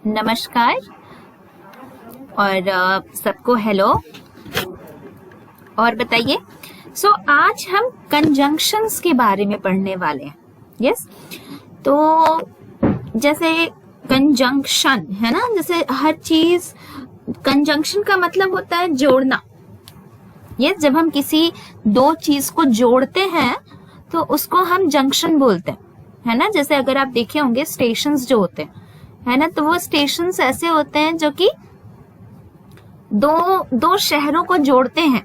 नमस्कार और सबको हेलो। और बताइए, आज हम कंजंक्शंस के बारे में पढ़ने वाले हैं। यस, तो जैसे कंजंक्शन है ना, जैसे हर चीज, कंजंक्शन का मतलब होता है जोड़ना। यस, जब हम किसी दो चीज को जोड़ते हैं तो उसको हम जंक्शन बोलते हैं, है ना। जैसे अगर आप देखे होंगे स्टेशंस जो होते हैं, है ना, तो वो स्टेशंस ऐसे होते हैं जो कि दो शहरों को जोड़ते हैं,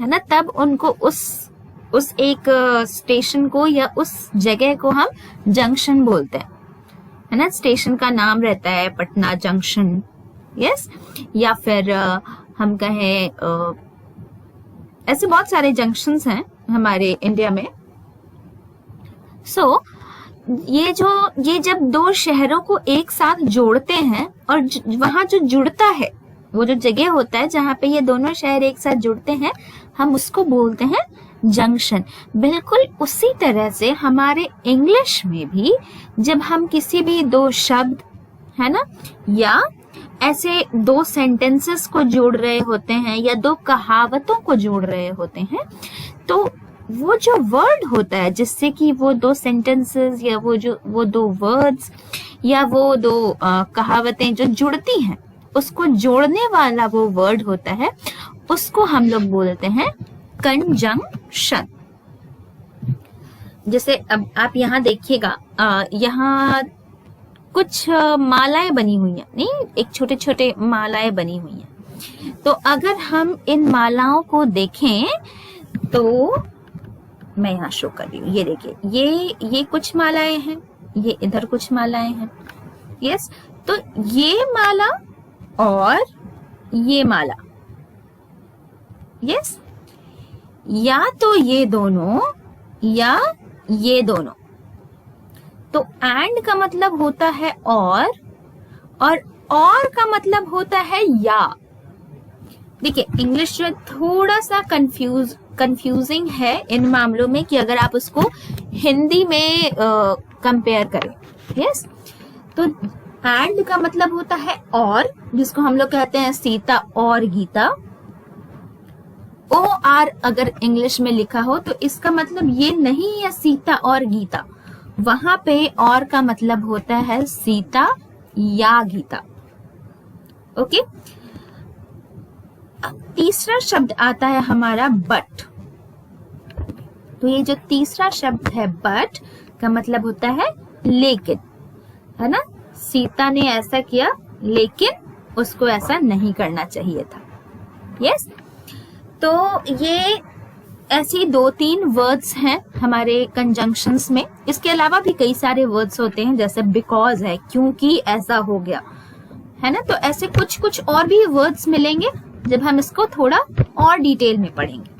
है ना। तब उनको उस एक स्टेशन को या उस जगह को हम जंक्शन बोलते हैं, है ना। स्टेशन का नाम रहता है पटना जंक्शन, यस, या फिर हम कहें ऐसे बहुत सारे जंक्शंस हैं हमारे इंडिया में। ये जब दो शहरों को एक साथ जोड़ते हैं और वहां जो जुड़ता है, वो जो जगह होता है जहां पे ये दोनों शहर एक साथ जुड़ते हैं, हम उसको बोलते हैं जंक्शन। बिल्कुल उसी तरह से हमारे इंग्लिश में भी जब हम किसी भी दो शब्द, है ना, या ऐसे दो सेंटेंसेस को जोड़ रहे होते हैं या दो कहावतों को जोड़ रहे होते हैं, तो वो जो वर्ड होता है जिससे कि वो दो सेंटेंसेस या वो दो वर्ड्स या वो दो कहावतें जो जुड़ती हैं, उसको जोड़ने वाला वो वर्ड होता है, उसको हम लोग बोलते हैं कंजंक्शन। जैसे अब आप यहाँ देखिएगा, यहाँ कुछ मालाएं बनी हुई हैं, नहीं, एक छोटे छोटे मालाएं बनी हुई हैं। तो अगर हम इन मालाओं को देखें तो मैं यहाँ शो कर रही हूँ, ये देखिए, ये कुछ मालाएं हैं, ये इधर कुछ मालाएं हैं। यस, तो ये माला और ये माला, यस, या तो ये दोनों या ये दोनों। तो एंड का मतलब होता है और का मतलब होता है या। देखिए, इंग्लिश जो थोड़ा सा कंफ्यूजिंग है इन मामलों में कि अगर आप उसको हिंदी में कंपेयर करें। यस, तो एंड का मतलब होता है और, जिसको हम लोग कहते हैं सीता और गीता। OR अगर इंग्लिश में लिखा हो तो इसका मतलब ये नहीं है सीता और गीता, वहां पे और का मतलब होता है सीता या गीता। ओके, तीसरा शब्द आता है हमारा बट। तो ये जो तीसरा शब्द है बट का मतलब होता है लेकिन, है ना। सीता ने ऐसा किया लेकिन उसको ऐसा नहीं करना चाहिए था। यस, तो ये ऐसी दो तीन वर्ड्स हैं हमारे कंजंक्शंस में। इसके अलावा भी कई सारे वर्ड्स होते हैं, जैसे बिकॉज है, क्योंकि ऐसा हो गया, है ना। तो ऐसे कुछ और भी वर्ड्स मिलेंगे जब हम इसको थोड़ा और डिटेल में पढ़ेंगे।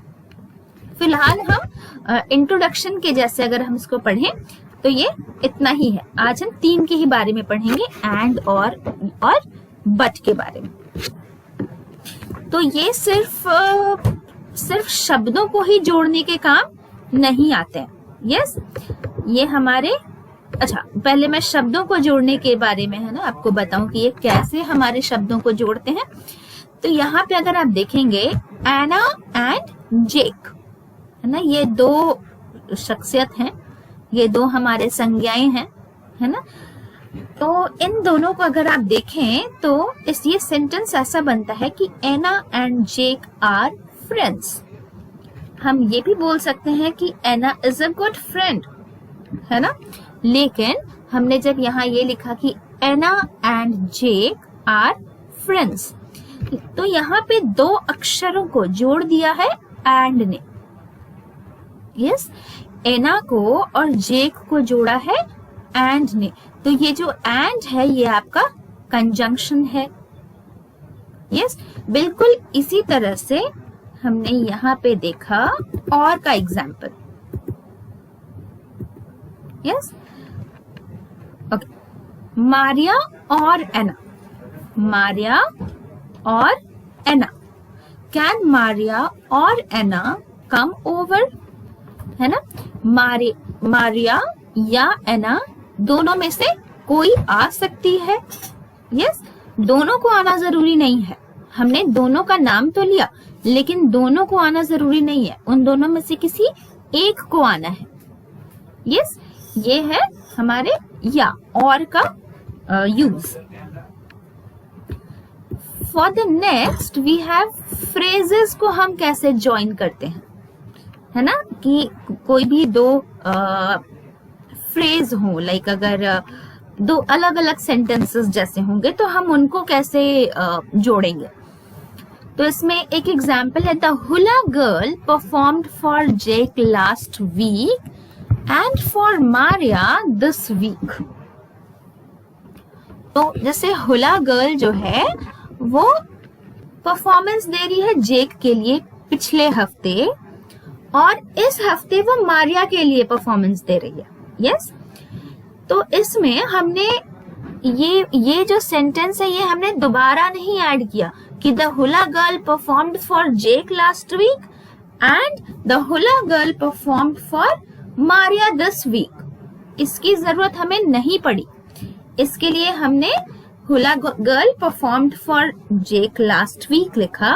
फिलहाल हम इंट्रोडक्शन के जैसे अगर हम इसको पढ़ें तो ये इतना ही है। आज हम तीन के ही बारे में पढ़ेंगे, एंड और बट के बारे में। तो ये सिर्फ शब्दों को ही जोड़ने के काम नहीं आते हैं। यस, ये हमारे, अच्छा, पहले मैं शब्दों को जोड़ने के बारे में, है ना, आपको बताऊं कि ये कैसे हमारे शब्दों को जोड़ते हैं। तो यहाँ पे अगर आप देखेंगे एना एंड जेक, है ना, ये दो शख्सियत हैं, ये दो हमारे संज्ञाएं हैं, है ना। तो इन दोनों को अगर आप देखें तो ये सेंटेंस ऐसा बनता है कि एना एंड जेक आर फ्रेंड्स। हम ये भी बोल सकते हैं कि एना इज अ गुड फ्रेंड, है ना। लेकिन हमने जब यहाँ ये लिखा कि एना एंड जेक आर फ्रेंड्स, तो यहाँ पे दो अक्षरों को जोड़ दिया है एंड ने। यस, एना को और जेक को जोड़ा है एंड ने। तो ये जो एंड है ये आपका कंजंक्शन है। यस, बिल्कुल इसी तरह से हमने यहाँ पे देखा और का एग्जाम्पल। यस, ओके, मारिया और एना, मारिया और एना। कैन मारिया और एना कम ओवर, है ना। मारिया या एना दोनों में से कोई आ सकती है। यस, दोनों को आना जरूरी नहीं है। हमने दोनों का नाम तो लिया, लेकिन दोनों को आना जरूरी नहीं है, उन दोनों में से किसी एक को आना है। यस, ये है हमारे या और का use. For the next we have phrases को हम कैसे ज्वाइन करते हैं, है ना, कि कोई भी दो फ्रेज हो, लाइक अगर दो अलग अलग सेंटेंसेस जैसे होंगे तो हम उनको कैसे जोड़ेंगे। तो इसमें एक एग्जाम्पल है, the hula girl performed for Jake last week and for Maria this week. तो जैसे हुला गर्ल जो है वो परफॉर्मेंस दे रही है जेक के लिए पिछले हफ्ते, और इस हफ्ते वो मारिया के लिए परफॉर्मेंस दे रही है। यस, तो इसमें हमने ये जो सेंटेंस है ये हमने दोबारा नहीं ऐड किया कि the hula girl performed for Jake last week and the hula girl performed for Maria this week. इसकी जरूरत हमें नहीं पड़ी। इसके लिए हमने hula girl performed for Jake last week लिखा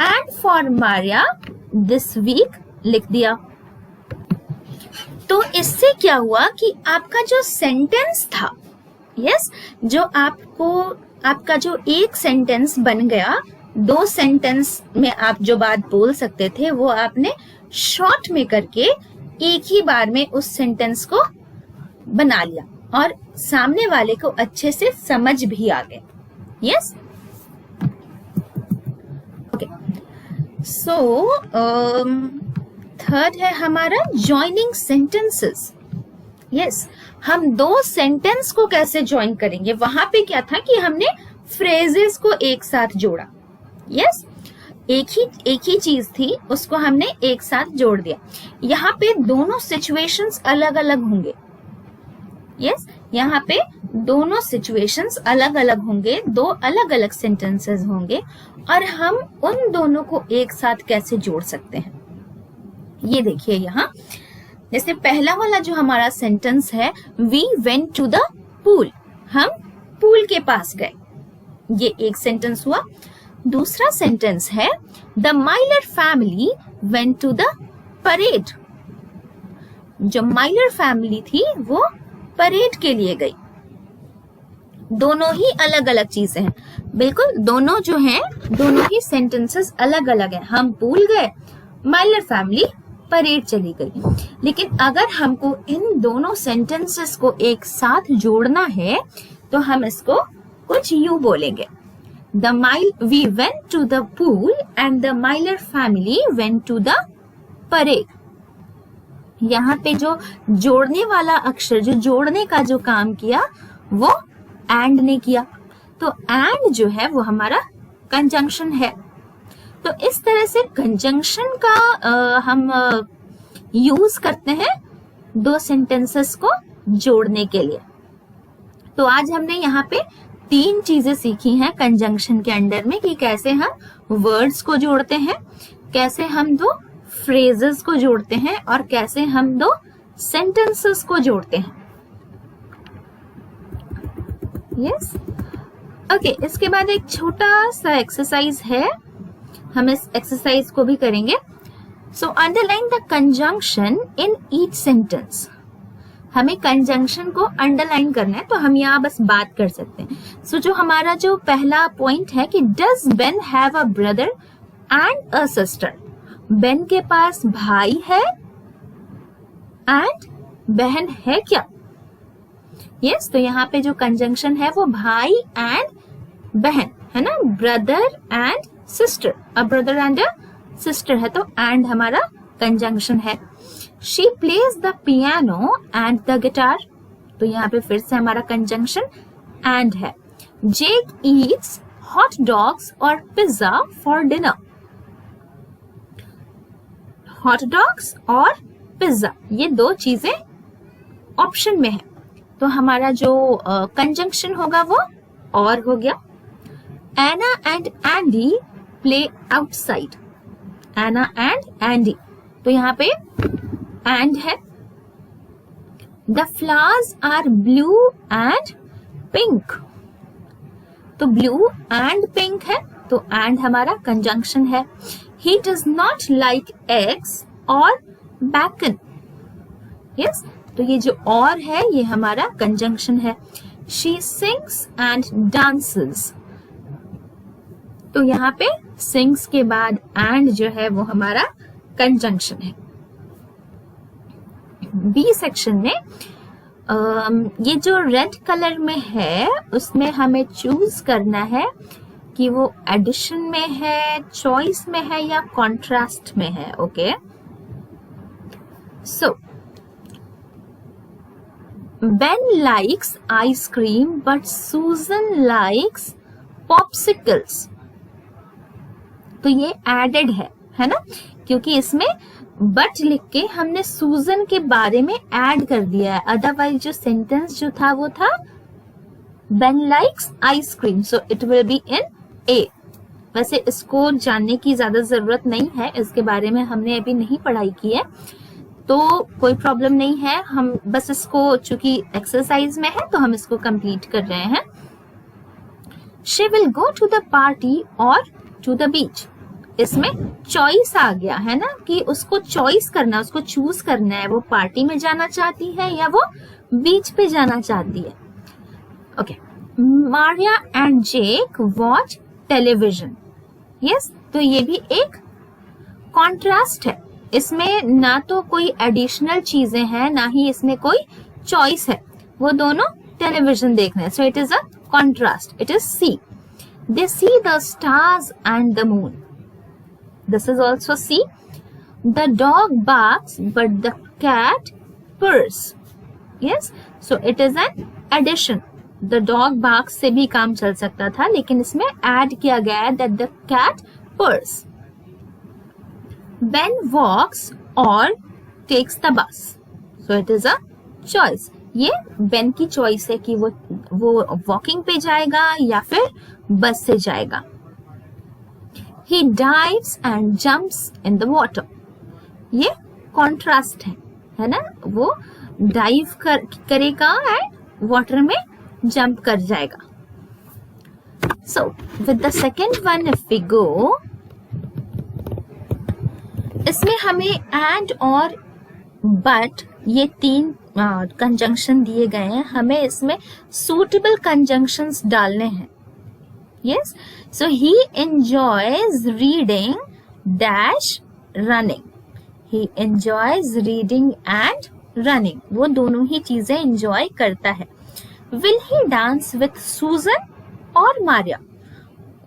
and for Maria this week लिख दिया। तो इससे क्या हुआ कि आपका जो सेंटेंस था, यस, जो आपका जो एक सेंटेंस बन गया, दो सेंटेंस में आप जो बात बोल सकते थे वो आपने शॉर्ट में करके एक ही बार में उस सेंटेंस को बना लिया और सामने वाले को अच्छे से समझ भी आ गए। Yes, okay. सो थर्ड है हमारा ज्वाइनिंग सेंटेंसेस। यस, हम दो सेंटेंस को कैसे ज्वाइन करेंगे। वहां पे क्या था कि हमने फ्रेजेस को एक साथ जोड़ा। यस, एक ही चीज थी, उसको हमने एक साथ जोड़ दिया। यहाँ पे दोनों सिचुएशंस अलग अलग होंगे। यस, यहाँ पे दोनों सिचुएशंस अलग अलग होंगे, दो अलग अलग सेंटेंसेस होंगे, और हम उन दोनों को एक साथ कैसे जोड़ सकते हैं। ये देखिए यहाँ, जैसे पहला वाला जो हमारा सेंटेंस है, we went to the pool, हम पूल के पास गए, ये एक सेंटेंस हुआ। दूसरा सेंटेंस है, the Miller family went to the parade. जो माइलर फैमिली थी वो परेड के लिए गई। दोनों ही अलग अलग चीजें हैं, बिल्कुल दोनों जो हैं, दोनों ही सेंटेंसेस अलग अलग हैं। हम पूल गए, माइलर फैमिली परेड चली गई। लेकिन अगर हमको इन दोनों सेंटेंसेस को एक साथ जोड़ना है तो हम इसको कुछ यूं बोलेंगे, we went to the pool and the Myler family went to the parade। यहाँ पे जो जोड़ने वाला अक्षर, जो जोड़ने का जो काम किया वो एंड ने किया। तो एंड जो है वो हमारा कंजंक्शन है। तो इस तरह से कंजंक्शन का हम यूज करते हैं दो सेंटेंसेस को जोड़ने के लिए। तो आज हमने यहाँ पे तीन चीजें सीखी हैं कंजंक्शन के अंडर में, कि कैसे हम वर्ड्स को जोड़ते हैं, कैसे हम दो फ्रेजेस को जोड़ते हैं, और कैसे हम दो सेंटेंसेस को जोड़ते हैं। Yes, okay. इसके बाद एक छोटा सा एक्सरसाइज है, हम इस एक्सरसाइज को भी करेंगे। So underline the conjunction in each sentence. हमें कंजंक्शन को अंडरलाइन करना है, तो हम यहाँ बस बात कर सकते हैं। सो जो हमारा जो पहला पॉइंट है कि does Ben have a brother and a sister. Ben के पास भाई है एंड बहन है क्या। यस, तो यहाँ पे जो कंजंक्शन है वो भाई एंड बहन है ना, brother and sister, a brother and a sister है, तो एंड हमारा कंजंक्शन है। She plays the piano and the guitar, तो यहाँ पे फिर से हमारा कंजंक्शन and है। Jake eats hot dogs और pizza for dinner। hot dogs और pizza ये दो चीजें ऑप्शन में है, तो हमारा जो कंजंक्शन होगा वो और हो गया। Anna and Andy play outside। Anna and Andy, तो यहाँ पे एंड है। The flowers are blue and pink. तो ब्लू एंड पिंक है, तो एंड हमारा कंजंक्शन है। He does not like eggs और बैकन। यस, तो ये जो और है ये हमारा कंजंक्शन है। She sings and dances. तो यहाँ पे सिंग्स के बाद एंड जो है वो हमारा कंजंक्शन है। बी सेक्शन में ये जो रेड कलर में है उसमें हमें चूज करना है कि वो एडिशन में है, चॉइस में है या कॉन्ट्रास्ट में है। Okay, so Ben likes ice cream but Susan likes popsicles। तो ये एडेड है ना, क्योंकि इसमें बट लिख के हमने सूजन के बारे में ऐड कर दिया है। अदरवाइज जो सेंटेंस जो था वो था Ben likes ice cream, so it will be in A। वैसे इसको जानने की ज्यादा जरूरत नहीं है, इसके बारे में हमने अभी नहीं पढ़ाई की है, तो कोई प्रॉब्लम नहीं है। हम बस इसको चूंकि एक्सरसाइज में है तो हम इसको कंप्लीट कर रहे हैं। She will go to the party or to the beach। इसमें चॉइस आ गया है ना, कि उसको चॉइस करना, उसको चूज करना है, वो पार्टी में जाना चाहती है या वो बीच पे जाना चाहती है। Okay, Maria and Jake watch television. Yes, तो ये भी एक कॉन्ट्रास्ट है। इसमें ना तो कोई एडिशनल चीजें हैं, ना ही इसमें कोई चॉइस है, वो दोनों टेलीविजन देख रहे हैं। So it is a contrast, it is C. They see the stars and the moon. This is also C. The dog barks but the cat purrs। Yes, so it is an addition. The dog barks से भी काम चल सकता था, लेकिन इसमें add किया गया है that the cat purrs। Ben walks or takes the bus, so it is a choice। ये Ben की चॉइस है कि वो वॉकिंग पे जाएगा या फिर बस से जाएगा। He dives and jumps in the water। ये कॉन्ट्रास्ट है ना, वो डाइव करेगा एंड वाटर में जंप कर जाएगा। So with the second one if we go, इसमें हमें एंड और बट ये तीन कंजंक्शन दिए गए हैं, हमें इसमें सूटेबल कंजंक्शंस डालने हैं। Yes, so he enjoys reading dash running. He enjoys reading and running, वो दोनों ही चीजें एंजॉय करता है। विल ही डांस विथ सूजन और मारिया।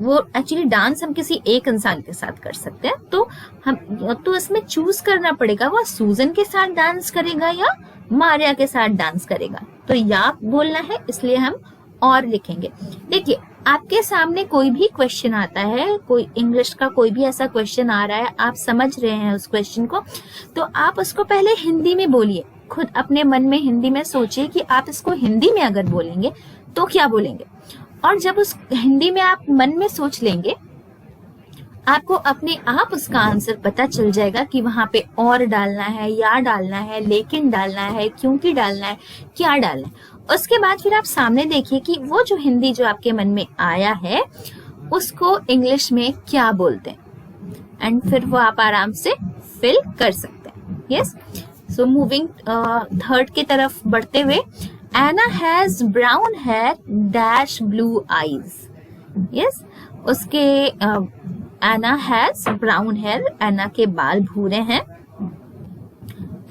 वो एक्चुअली डांस हम किसी एक इंसान के साथ कर सकते हैं, तो हम तो इसमें चूज करना पड़ेगा वो सूजन के साथ डांस करेगा या मारिया के साथ डांस करेगा। तो या बोलना है, इसलिए हम और लिखेंगे। देखिए, आपके सामने कोई भी क्वेश्चन आता है, कोई इंग्लिश का कोई भी ऐसा क्वेश्चन आ रहा है, आप समझ रहे हैं उस क्वेश्चन को, तो आप उसको पहले हिंदी में बोलिए। खुद अपने मन में हिंदी में सोचिए कि आप इसको हिंदी में अगर बोलेंगे तो क्या बोलेंगे, और जब उस हिंदी में आप मन में सोच लेंगे, आपको अपने आप उसका आंसर पता चल जाएगा कि वहां पे और डालना है, या डालना है, लेकिन डालना है, क्योंकि डालना है, क्या डालना है। उसके बाद फिर आप सामने देखिए कि वो जो हिंदी जो आपके मन में आया है उसको इंग्लिश में क्या बोलते हैं, एंड फिर वो आप आराम से फिल कर सकते हैं। यस, सो मूविंग थर्ड की तरफ बढ़ते हुए, Anna has brown hair dash blue eyes। Yes, उसके Anna has brown hair, Anna के बाल भूरे हैं,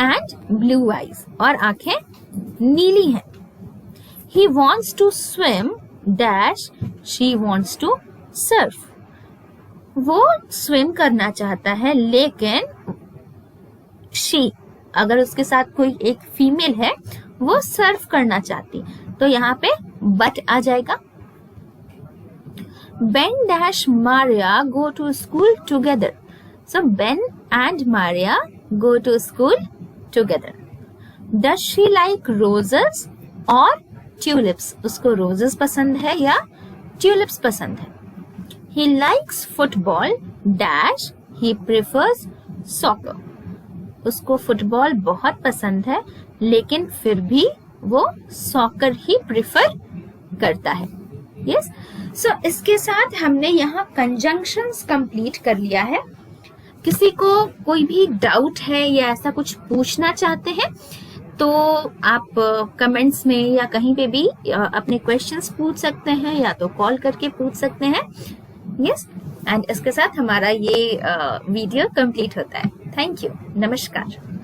and blue eyes, और आंखें नीली हैं। He wants to swim dash she wants to surf। वो स्विम करना चाहता है, लेकिन she, अगर उसके साथ कोई एक फीमेल है, वो सर्फ करना चाहती, तो यहाँ पे बट आ जाएगा। Ben dash Maria go to school together। So Ben and Maria go to school together। Does she like roses or tulips? उसको roses पसंद है या tulips पसंद है। He likes football dash he prefers soccer। उसको football बहुत पसंद है, लेकिन फिर भी वो सॉकर ही प्रिफर करता है। यस, सो इसके साथ हमने यहाँ कंजंक्शंस कंप्लीट कर लिया है। किसी को कोई भी डाउट है या ऐसा कुछ पूछना चाहते हैं तो आप कमेंट्स में या कहीं पे भी अपने क्वेश्चंस पूछ सकते हैं, या तो कॉल करके पूछ सकते हैं। यस, एंड इसके साथ हमारा ये वीडियो कंप्लीट होता है। थैंक यू, नमस्कार।